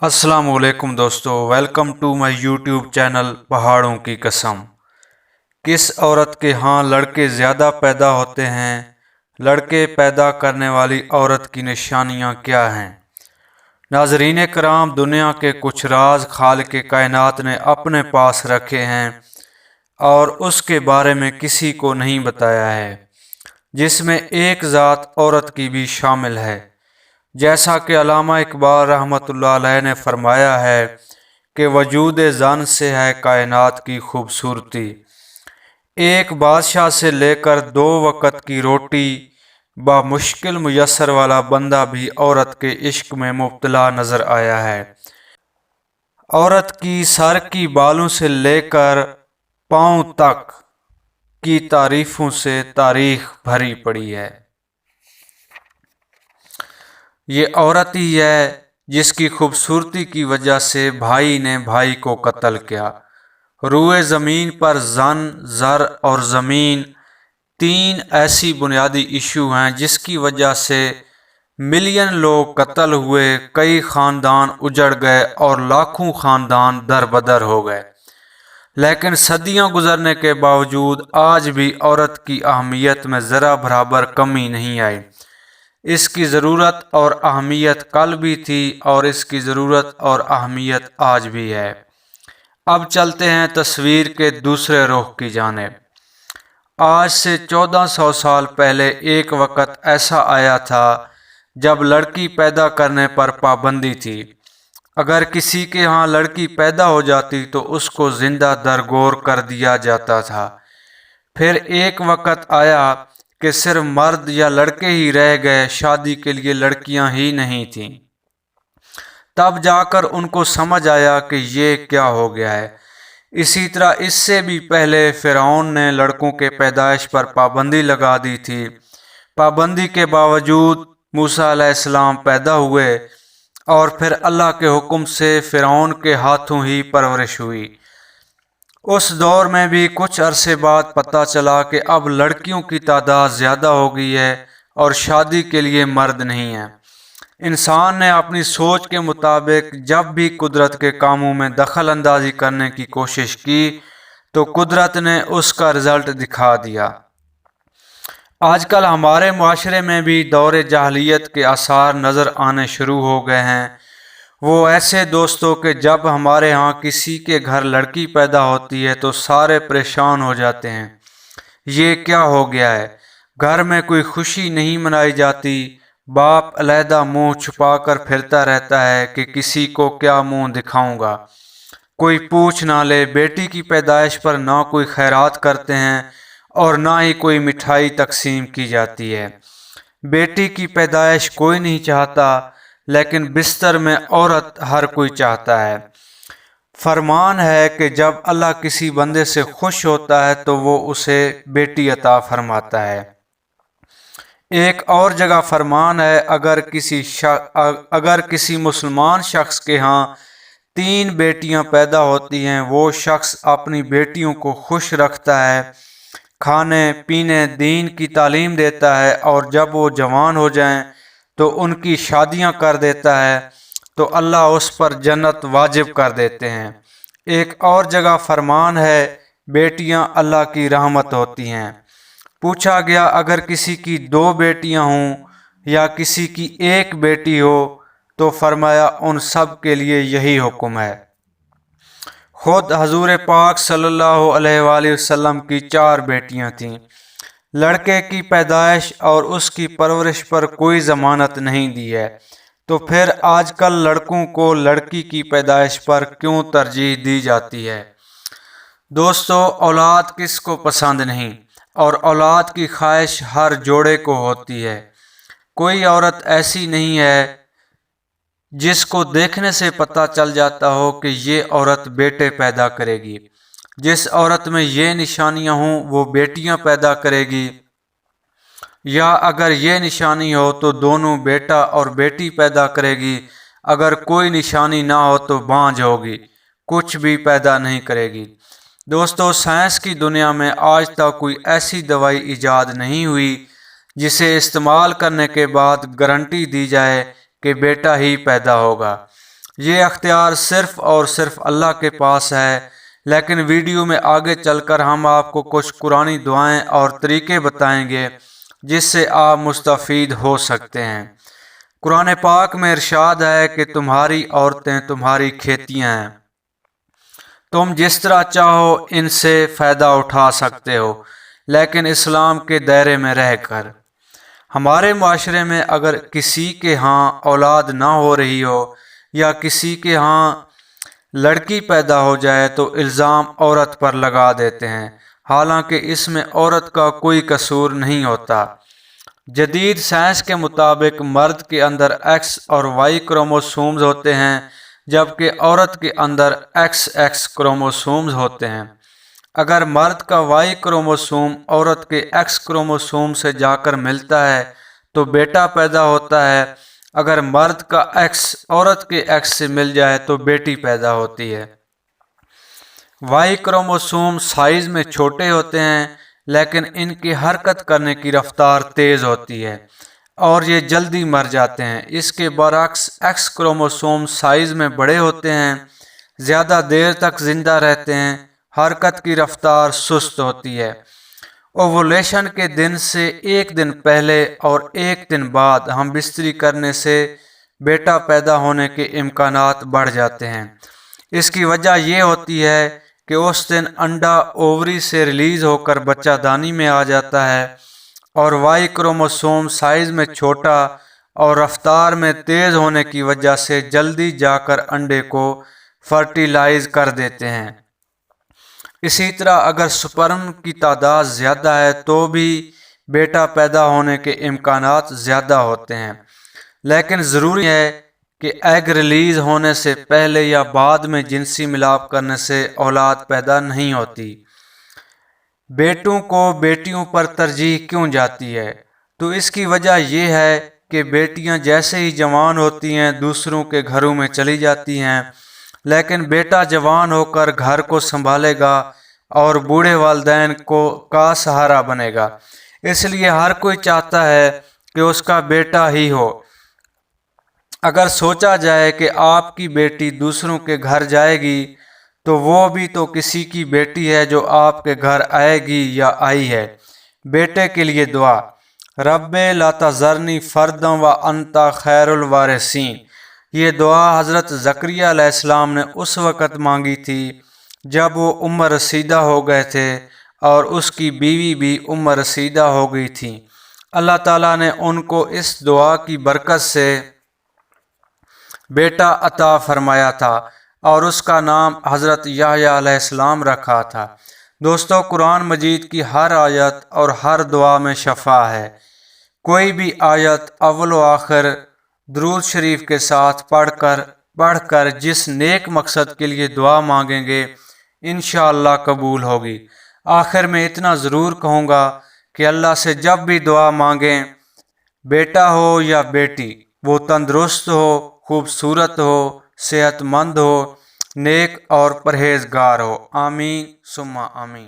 अस्सलाम वालेकुम दोस्तों, welcome to my YouTube channel पहाड़ों की कसम। किस औरत के यहाँ लड़के ज़्यादा पैदा होते हैं? लड़के पैदा करने वाली औरत की निशानियाँ क्या हैं? नाज़रीन कराम, दुनिया के कुछ राज खालिक कायनात ने अपने पास रखे हैं और उसके बारे में किसी को नहीं बताया है, जिसमें एक ज़ात औरत की भी शामिल है। जैसा कि अल्लामा इकबाल रहमतुल्लाह अलैह ने फरमाया है कि वजूद ज़न से है कायनात की खूबसूरती। एक बादशाह से लेकर 2 वक्त की रोटी मुश्किल मुयस्सर वाला बंदा भी औरत के इश्क में मुब्तला नजर आया है। औरत की सर की बालों से लेकर पाँव तक की तारीफों से तारीख भरी पड़ी है। ये औरत ही है जिसकी खूबसूरती की वजह से भाई ने भाई को कत्ल किया। रूए ज़मीन पर जन, ज़र और ज़मीन 3 ऐसी बुनियादी इशू हैं जिसकी वजह से मिलियन लोग कत्ल हुए, कई ख़ानदान उजड़ गए और लाखों ख़ानदान दर बदर हो गए। लेकिन सदियां गुजरने के बावजूद आज भी औरत की अहमियत में ज़रा बराबर कमी नहीं आई। इसकी ज़रूरत और अहमियत कल भी थी और इसकी ज़रूरत और अहमियत आज भी है। अब चलते हैं तस्वीर के दूसरे रुख की जानिब। आज से 1400 साल पहले एक वक्त ऐसा आया था जब लड़की पैदा करने पर पाबंदी थी। अगर किसी के यहाँ लड़की पैदा हो जाती तो उसको जिंदा दरगोर कर दिया जाता था। फिर एक वक्त आया कि सिर्फ मर्द या लड़के ही रह गए, शादी के लिए लड़कियां ही नहीं थीं। तब जाकर उनको समझ आया कि ये क्या हो गया है। इसी तरह इससे भी पहले फिरौन ने लड़कों के पैदाइश पर पाबंदी लगा दी थी। पाबंदी के बावजूद मूसा अलैहिस्सलाम पैदा हुए और फिर अल्लाह के हुक्म से फिरौन के हाथों ही परवरिश हुई। उस दौर में भी कुछ अरसे बाद पता चला कि अब लड़कियों की तादाद ज़्यादा हो गई है और शादी के लिए मर्द नहीं है। इंसान ने अपनी सोच के मुताबिक जब भी कुदरत के कामों में दखल अंदाजी करने की कोशिश की तो कुदरत ने उसका रिजल्ट दिखा दिया। आजकल हमारे माशरे में भी दौरे जाहलियत के आसार नज़र आने शुरू हो गए हैं। वो ऐसे दोस्तों के जब हमारे यहाँ किसी के घर लड़की पैदा होती है तो सारे परेशान हो जाते हैं, ये क्या हो गया है, घर में कोई खुशी नहीं मनाई जाती। बाप अलहदा मुंह छुपा कर फिरता रहता है कि किसी को क्या मुंह दिखाऊंगा, कोई पूछ ना ले। बेटी की पैदाइश पर ना कोई खैरात करते हैं और ना ही कोई मिठाई तकसीम की जाती है। बेटी की पैदाइश कोई नहीं चाहता, लेकिन बिस्तर में औरत हर कोई चाहता है। फरमान है कि जब अल्लाह किसी बंदे से खुश होता है तो वो उसे बेटी अता फरमाता है। एक और जगह फरमान है, अगर किसी मुसलमान शख्स के यहाँ 3 बेटियां पैदा होती हैं, वो शख्स अपनी बेटियों को खुश रखता है, खाने पीने दीन की तालीम देता है और जब वो जवान हो जाएं तो उनकी शादियां कर देता है तो अल्लाह उस पर जन्नत वाजिब कर देते हैं। एक और जगह फरमान है, बेटियां अल्लाह की रहमत होती हैं। पूछा गया, अगर किसी की 2 बेटियां हों या किसी की 1 बेटी हो तो फरमाया उन सब के लिए यही हुक्म है। खुद हजूर पाक सल्लल्लाहु अलैहि वसल्लम की 4 बेटियां थीं। लड़के की पैदाइश और उसकी परवरिश पर कोई ज़मानत नहीं दी है, तो फिर आजकल लड़कों को लड़की की पैदाइश पर क्यों तरजीह दी जाती है? दोस्तों, औलाद किसको पसंद नहीं, और औलाद की ख्वाहिश हर जोड़े को होती है। कोई औरत ऐसी नहीं है जिसको देखने से पता चल जाता हो कि ये औरत बेटे पैदा करेगी। जिस औरत में ये निशानियां हों वो बेटियां पैदा करेगी, या अगर ये निशानी हो तो दोनों बेटा और बेटी पैदा करेगी। अगर कोई निशानी ना हो तो बांझ होगी, कुछ भी पैदा नहीं करेगी। दोस्तों, साइंस की दुनिया में आज तक कोई ऐसी दवाई इजाद नहीं हुई जिसे इस्तेमाल करने के बाद गारंटी दी जाए कि बेटा ही पैदा होगा। یہ اختیار صرف اور صرف اللہ کے پاس ہے، لیکن ویڈیو میں آگے چل کر ہم آپ کو کچھ قرآنی دعائیں اور طریقے بتائیں گے جس سے آپ مستفید ہو سکتے ہیں۔ قرآن پاک میں ارشاد ہے کہ تمہاری عورتیں تمہاری کھیتیاں ہیں، تم جس طرح چاہو ان سے فائدہ اٹھا سکتے ہو، لیکن اسلام کے دائرے میں رہ کر۔ ہمارے معاشرے میں اگر کسی کے ہاں اولاد نہ ہو رہی ہو یا کسی کے ہاں لڑکی پیدا ہو جائے تو الزام عورت پر لگا دیتے ہیں، حالانکہ اس میں عورت کا کوئی قصور نہیں ہوتا۔ جدید سائنس کے مطابق مرد کے اندر ایکس اور وائی کروموسومز ہوتے ہیں، جبکہ عورت کے اندر ایکس ایکس کروموسومز ہوتے ہیں۔ اگر مرد کا وائی کروموسوم عورت کے ایکس کروموسوم سے جا کر ملتا ہے تو بیٹا پیدا ہوتا ہے، اگر مرد کا ایکس عورت کے ایکس سے مل جائے تو بیٹی پیدا ہوتی ہے۔ وائی کروموسوم سائز میں چھوٹے ہوتے ہیں، لیکن ان کی حرکت کرنے کی رفتار تیز ہوتی ہے اور یہ جلدی مر جاتے ہیں۔ اس کے برعکس ایکس کروموسوم سائز میں بڑے ہوتے ہیں، زیادہ دیر تک زندہ رہتے ہیں، حرکت کی رفتار سست ہوتی ہے۔ اوولیشن کے دن سے ایک دن پہلے اور ایک دن بعد ہم بستری کرنے سے بیٹا پیدا ہونے کے امکانات بڑھ جاتے ہیں۔ اس کی وجہ یہ ہوتی ہے کہ اس دن انڈا اووری سے ریلیز ہو کر بچہ دانی میں آ جاتا ہے اور وائی کروموسوم سائز میں چھوٹا اور رفتار میں تیز ہونے کی وجہ سے جلدی جا کر انڈے کو فرٹیلائز کر دیتے ہیں۔ اسی طرح اگر سپرم کی تعداد زیادہ ہے تو بھی بیٹا پیدا ہونے کے امکانات زیادہ ہوتے ہیں، لیکن ضروری ہے کہ ایگ ریلیز ہونے سے پہلے یا بعد میں جنسی ملاپ کرنے سے اولاد پیدا نہیں ہوتی۔ بیٹوں کو بیٹیوں پر ترجیح کیوں جاتی ہے؟ تو اس کی وجہ یہ ہے کہ بیٹیاں جیسے ہی جوان ہوتی ہیں دوسروں کے گھروں میں چلی جاتی ہیں، لیکن بیٹا جوان ہو کر گھر کو سنبھالے گا اور بوڑھے والدین کا سہارا بنے گا۔ اس لیے ہر کوئی چاہتا ہے کہ اس کا بیٹا ہی ہو۔ اگر سوچا جائے کہ آپ کی بیٹی دوسروں کے گھر جائے گی تو وہ بھی تو کسی کی بیٹی ہے جو آپ کے گھر آئے گی یا آئی ہے۔ بیٹے کے لیے دعا: رب لا تذرنی فردا وانت خیر الوارثین۔ یہ دعا حضرت زکریہ علیہ السلام نے اس وقت مانگی تھی جب وہ عمر رسیدہ ہو گئے تھے اور اس کی بیوی بھی عمر رسیدہ ہو گئی تھی۔ اللہ تعالیٰ نے ان کو اس دعا کی برکت سے بیٹا عطا فرمایا تھا اور اس کا نام حضرت یحییٰ علیہ السلام رکھا تھا۔ دوستو، قرآن مجید کی ہر آیت اور ہر دعا میں شفا ہے۔ کوئی بھی آیت اول و آخر درود شریف کے ساتھ پڑھ کر جس نیک مقصد کے لیے دعا مانگیں گے انشاءاللہ قبول ہوگی۔ آخر میں اتنا ضرور کہوں گا کہ اللہ سے جب بھی دعا مانگیں، بیٹا ہو یا بیٹی، وہ تندرست ہو، خوبصورت ہو، صحت مند ہو، نیک اور پرہیزگار ہو۔ آمین ثم آمین۔